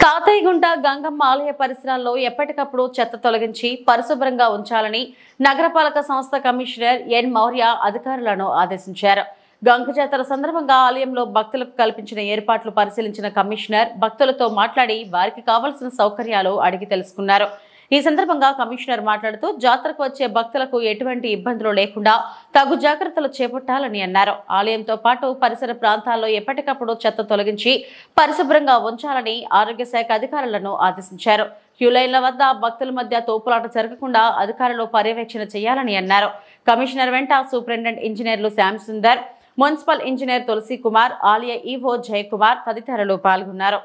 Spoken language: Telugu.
తాతయ్యగుంట గంగమ్మ ఆలయ పరిసరాల్లో ఎప్పటికప్పుడు చెత్త తొలగించి పరిశుభ్రంగా ఉంచాలని నగరపాలక సంస్థ కమిషనర్ ఎన్ మౌర్య అధికారులను ఆదేశించారు. గంగ జాతర సందర్భంగా ఆలయంలో భక్తులకు కల్పించిన ఏర్పాట్లు పరిశీలించిన కమిషనర్ భక్తులతో మాట్లాడి వారికి కావాల్సిన సౌకర్యాలు అడిగి తెలుసుకున్నారు. ఈ సందర్భంగా కమిషనర్ మాట్లాడుతూ జాతరకు వచ్చే భక్తులకు ఎటువంటి ఇబ్బందులు లేకుండా తగు జాగ్రత్తలు చేపట్టాలని అన్నారు. ఆలయంతో పాటు పరిసర ప్రాంతాల్లో ఎప్పటికప్పుడు చెత్త తొలగించి పరిశుభ్రంగా ఉంచాలని ఆరోగ్య శాఖ అధికారులను ఆదేశించారు. క్యూలైన్ల వద్ద భక్తుల మధ్య తోపులాట జరగకుండా అధికారులు పర్యవేక్షణ చేయాలని అన్నారు. కమిషనర్ వెంట సూపరింటెండెంట్ ఇంజనీర్లు శ్యామ్ సుందర్, మున్సిపల్ ఇంజనీర్ తులసి కుమార్, ఆలయ ఈవో జయకుమార్ తదితరులు పాల్గొన్నారు.